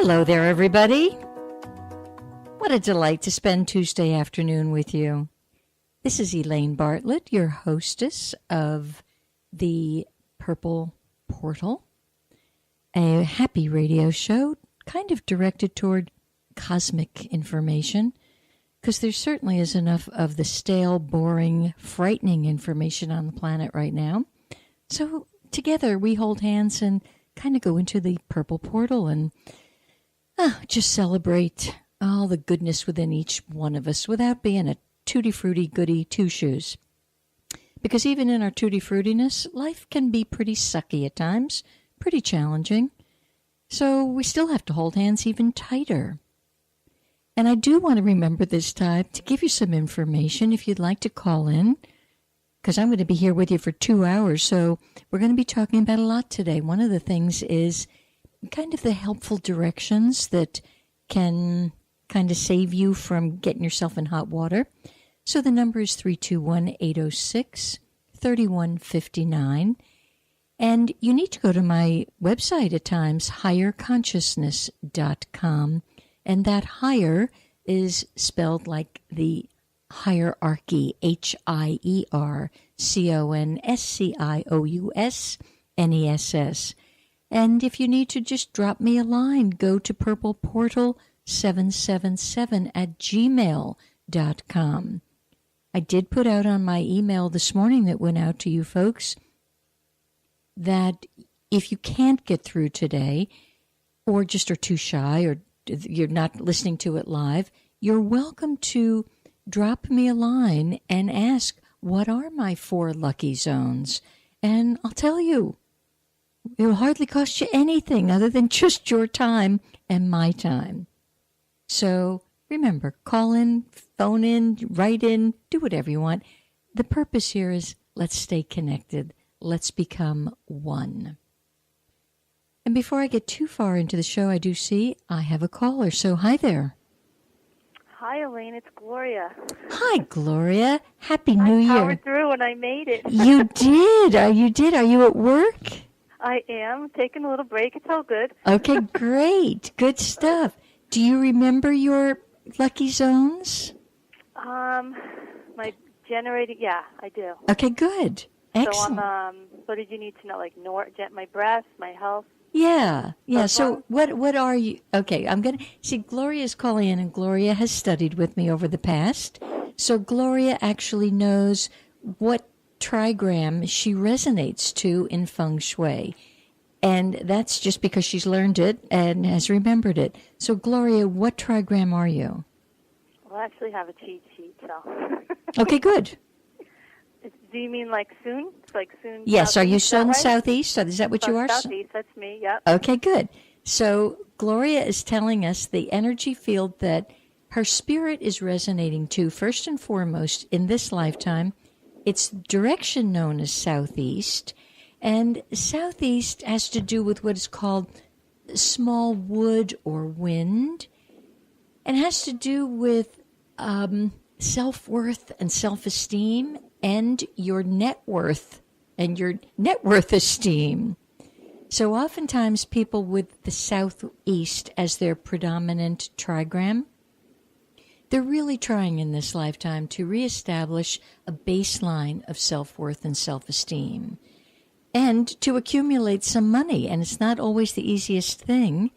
Hello there, everybody. What a delight to spend Tuesday afternoon with you. This is Elaine Bartlett, your hostess of the Purple Portal, a happy radio show kind of directed toward cosmic information, because there certainly is enough of the stale, boring, frightening information on the planet right now. So together we hold hands and kind of go into the Purple Portal and just celebrate all the goodness within each one of us without being a tutti-frutti goody two-shoes. Because even in our tutti-fruitiness, life can be pretty sucky at times, pretty challenging. So we still have to hold hands even tighter. And I do want to remember this time to give you some information if you'd like to call in, because I'm going to be here with you for 2 hours. So we're going to be talking about a lot today. One of the things is kind of the helpful directions that can kind of save you from getting yourself in hot water. So the number is 321-806-3159. And you need to go to my website at times, higherconsciousness.com. And that higher is spelled like the hierarchy, HIERCONSCIOUSNESS. And if you need to just drop me a line, go to purpleportal777@gmail.com. I did put out on my email this morning that went out to you folks that if you can't get through today, or just are too shy, or you're not listening to it live, you're welcome to drop me a line and ask, what are my 4 lucky zones? And I'll tell you. It will hardly cost you anything other than just your time and my time. So remember, call in, phone in, write in, do whatever you want. The purpose here is let's stay connected. Let's become one. And before I get too far into the show, I do see I have a caller. So hi there. Hi, Elaine. It's Gloria. Hi, Gloria. Happy New Year. I powered through and I made it. You did. You did. Are you at work? I am. Taking a little break. It's all good. Okay, great. Good stuff. Do you remember your lucky zones? My generating, yeah, I do. Okay, good. Excellent. So what did you need to know? Like my breath, my health? Yeah. So what are you? Okay, I'm going to see. Gloria's calling in, and Gloria has studied with me over the past. So Gloria actually knows what trigram she resonates to in feng shui, and that's just because she's learned it and has remembered it. So Gloria, what trigram are you? Well, I actually have a cheat sheet, so. Okay, good. Do you mean like soon? It's like soon? Yes, are you sun southeast? Is that what you are? Southeast, that's me, yep. Okay, good. So Gloria is telling us the energy field that her spirit is resonating to, first and foremost, in this lifetime. It's direction known as southeast, and southeast has to do with what is called small wood or wind, and has to do with self-worth and self-esteem and your net worth and your net worth esteem. So oftentimes people with the southeast as their predominant trigram, they're really trying in this lifetime to reestablish a baseline of self-worth and self-esteem and to accumulate some money. And it's not always the easiest thing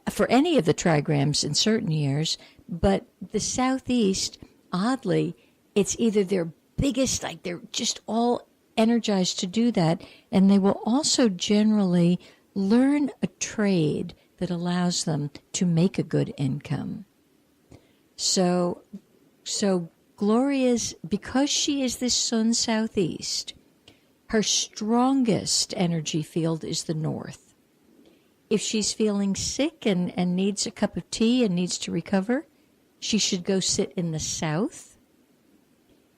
for any of the trigrams in certain years, but the southeast, oddly, it's either their biggest, like they're just all energized to do that, and they will also generally learn a trade that allows them to make a good income. So Gloria's, because she is this sun southeast, her strongest energy field is the north. If she's feeling sick and needs a cup of tea and needs to recover, she should go sit in the south.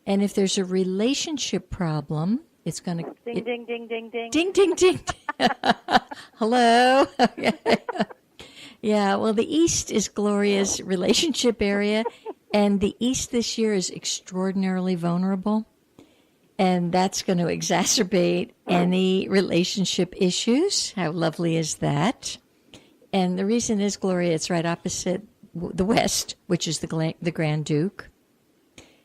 And if there's a relationship problem, it's going to... Ding, ding, ding, ding, ding. Ding, ding, ding. Hello. Yeah, well, the east is Gloria's relationship area, and the east this year is extraordinarily vulnerable, and that's going to exacerbate any relationship issues. How lovely is that? And the reason is, Gloria, it's right opposite the West, which is the Grand Duke.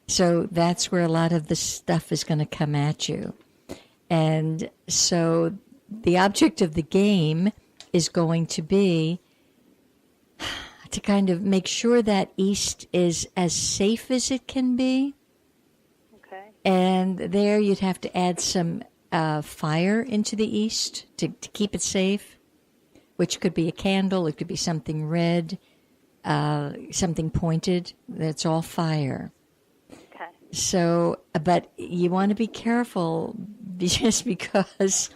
So that's where a lot of the stuff is going to come at you. And so the object of the game is going to be to kind of make sure that East is as safe as it can be. Okay. And there you'd have to add some fire into the East to keep it safe, which could be a candle, it could be something red, something pointed. That's all fire. Okay. So, but you want to be careful just because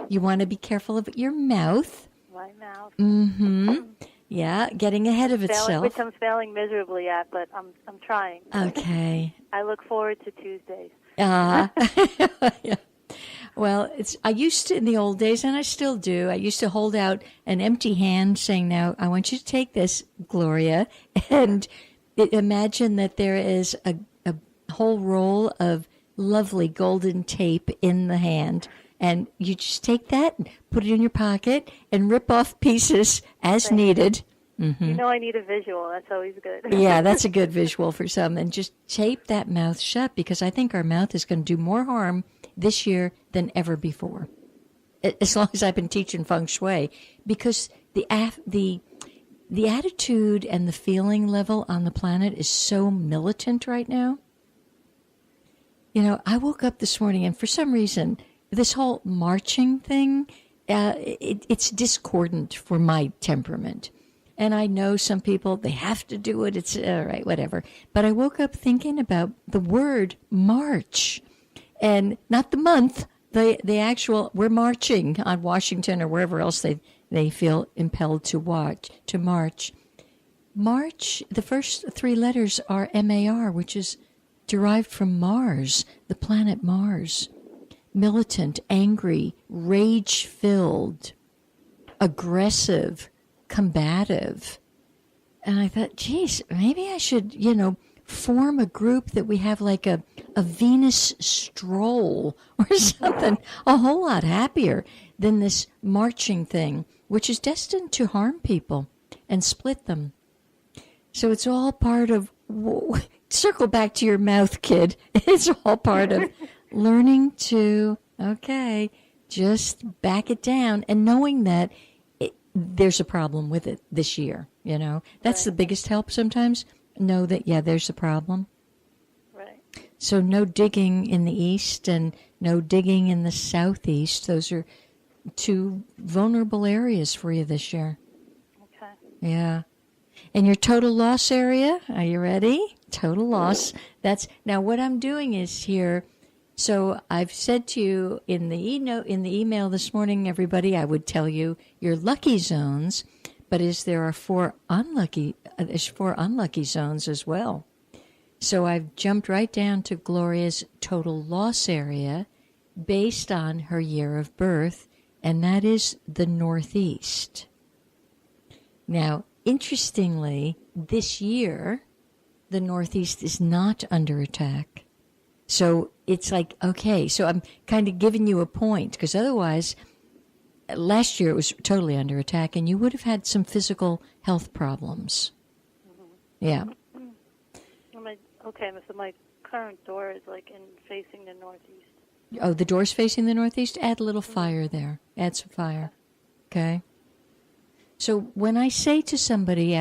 you want to be careful of your mouth. My mouth. Mm-hmm. Yeah, getting ahead of itself. Which I'm failing miserably at, but I'm trying. Okay. I look forward to Tuesdays. Yeah. Well, I used to in the old days, and I still do. I used to hold out an empty hand saying, now, I want you to take this, Gloria, and imagine that there is a whole roll of lovely golden tape in the hand. And you just take that and put it in your pocket and rip off pieces as needed. Mm-hmm. You know I need a visual. That's always good. Yeah, that's a good visual for some. And just tape that mouth shut, because I think our mouth is going to do more harm this year than ever before, as long as I've been teaching feng shui, because the attitude and the feeling level on the planet is so militant right now. You know, I woke up this morning and for some reason, this whole marching thing, it's discordant for my temperament. And I know some people, they have to do it. It's all right, whatever. But I woke up thinking about the word March. And not the month, the actual, we're marching on Washington or wherever else they feel impelled to march. March, the first three letters are MAR, which is derived from Mars, the planet Mars. Militant, angry, rage-filled, aggressive, combative. And I thought, geez, maybe I should, form a group that we have like a Venus stroll or something a whole lot happier than this marching thing, which is destined to harm people and split them. So it's all part of, circle back to your mouth, kid. It's all part of learning to, just back it down and knowing that there's a problem with it this year, That's the biggest help sometimes. Know that, there's a problem. Right. So no digging in the east and no digging in the southeast. Those are two vulnerable areas for you this year. Okay. Yeah. And your total loss area, are you ready? Total loss. Now what I'm doing is here, so I've said to you in the email this morning, everybody, I would tell you your lucky zones, but there are four unlucky zones as well. So I've jumped right down to Gloria's total loss area based on her year of birth, and that is the Northeast. Now, interestingly, this year, the Northeast is not under attack. So it's like, okay, so I'm kind of giving you a point, because otherwise, last year it was totally under attack, and you would have had some physical health problems. Mm-hmm. Yeah. Okay, so my current door is facing the northeast. Oh, the door's facing the northeast? Add a little fire there. Add some fire. Okay? So when I say to somebody,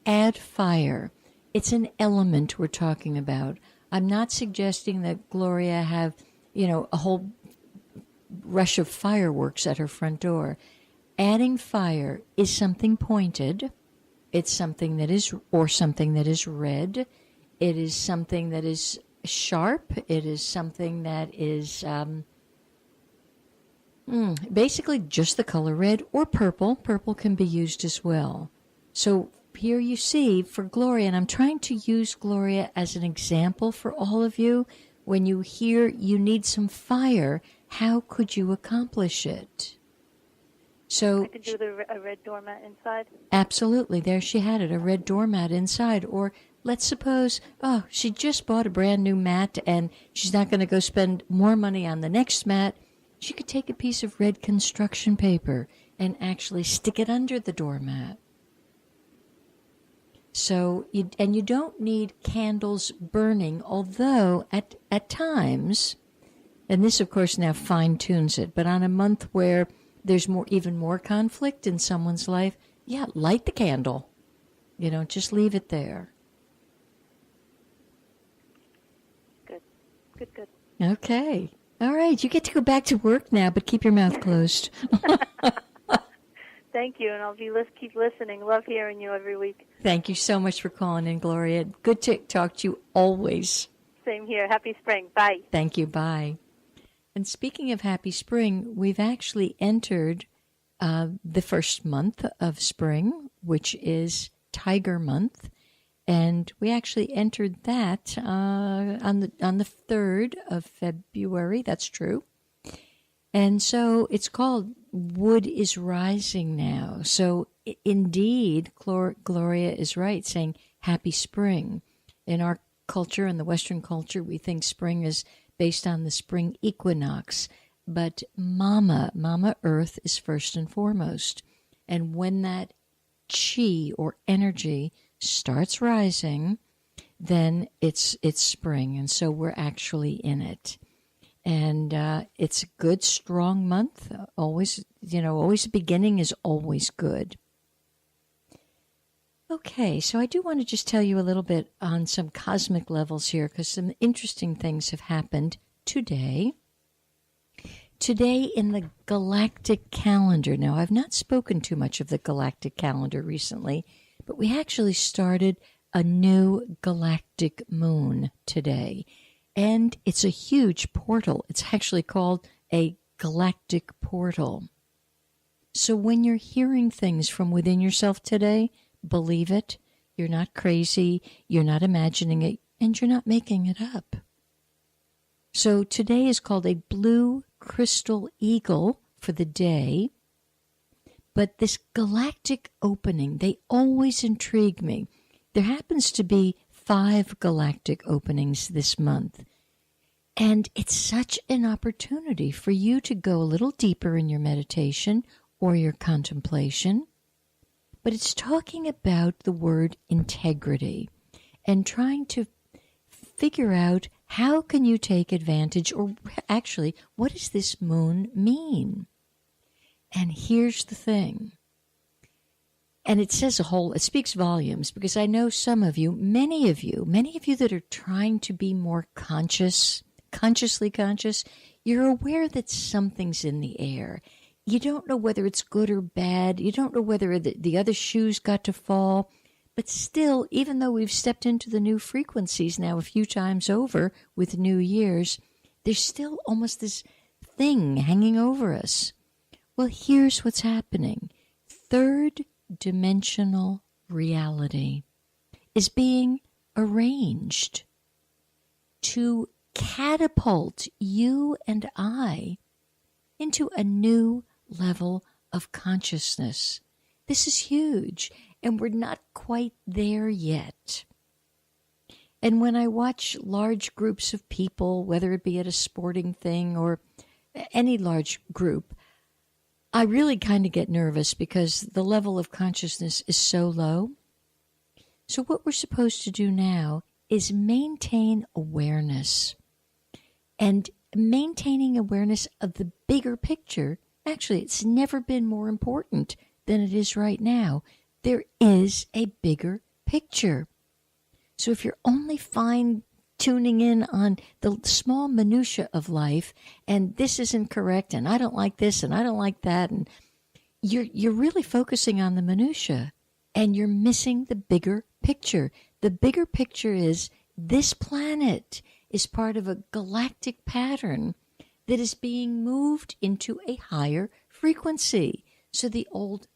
add fire, it's an element we're talking about. I'm not suggesting that Gloria have, a whole rush of fireworks at her front door. Adding fire is something pointed. It's something that is, or something that is red. It is something that is sharp. It is something that is basically just the color red or purple. Purple can be used as well. So here you see for Gloria, and I'm trying to use Gloria as an example for all of you. When you hear you need some fire, how could you accomplish it? So I could do a red doormat inside? Absolutely. There she had it, a red doormat inside. Or let's suppose, she just bought a brand new mat and she's not going to go spend more money on the next mat. She could take a piece of red construction paper and actually stick it under the doormat. So, you don't need candles burning, although at times, and this of course now fine tunes it, but on a month where there's even more conflict in someone's life, yeah, light the candle. Just leave it there. Good. Okay. All right. You get to go back to work now, but keep your mouth closed. Thank you, and I'll keep listening. Love hearing you every week. Thank you so much for calling in, Gloria. Good to talk to you always. Same here. Happy spring. Bye. Thank you. Bye. And speaking of happy spring, we've actually entered the first month of spring, which is Tiger Month. And we actually entered that on the 3rd of February. That's true. And so it's called Wood is Rising Now. So indeed, Gloria is right, saying happy spring. In our culture, in the Western culture, we think spring is based on the spring equinox. But Mama Earth is first and foremost. And when that chi or energy starts rising, then it's spring. And so we're actually in it. And it's a good, strong month. Always the beginning is always good. Okay, so I do want to just tell you a little bit on some cosmic levels here, because some interesting things have happened today. Today in the galactic calendar. Now, I've not spoken too much of the galactic calendar recently, but we actually started a new galactic moon today. And it's a huge portal. It's actually called a galactic portal. So when you're hearing things from within yourself today, believe it. You're not crazy. You're not imagining it. And you're not making it up. So today is called a blue crystal eagle for the day. But this galactic opening, they always intrigue me. There happens to be 5 galactic openings this month. And it's such an opportunity for you to go a little deeper in your meditation or your contemplation. But it's talking about the word integrity and trying to figure out how can you take advantage, or actually, what does this moon mean? And here's the thing. And it speaks volumes, because I know some of you, many of you that are trying to be more consciously conscious, you're aware that something's in the air. You don't know whether it's good or bad. You don't know whether the other shoes got to fall. But still, even though we've stepped into the new frequencies now a few times over with New Year's, there's still almost this thing hanging over us. Well, here's what's happening. Third dimensional reality is being arranged to catapult you and I into a new level of consciousness. This is huge, and we're not quite there yet. And when I watch large groups of people, whether it be at a sporting thing or any large group, I really kind of get nervous because the level of consciousness is so low. So what we're supposed to do now is maintain awareness. And maintaining awareness of the bigger picture, actually, it's never been more important than it is right now. There is a bigger picture. So if you're only fine tuning in on the small minutia of life, and this isn't correct, and I don't like this, and I don't like that, and you're really focusing on the minutia, and you're missing the bigger picture. The bigger picture is this planet is part of a galactic pattern that is being moved into a higher frequency. So the old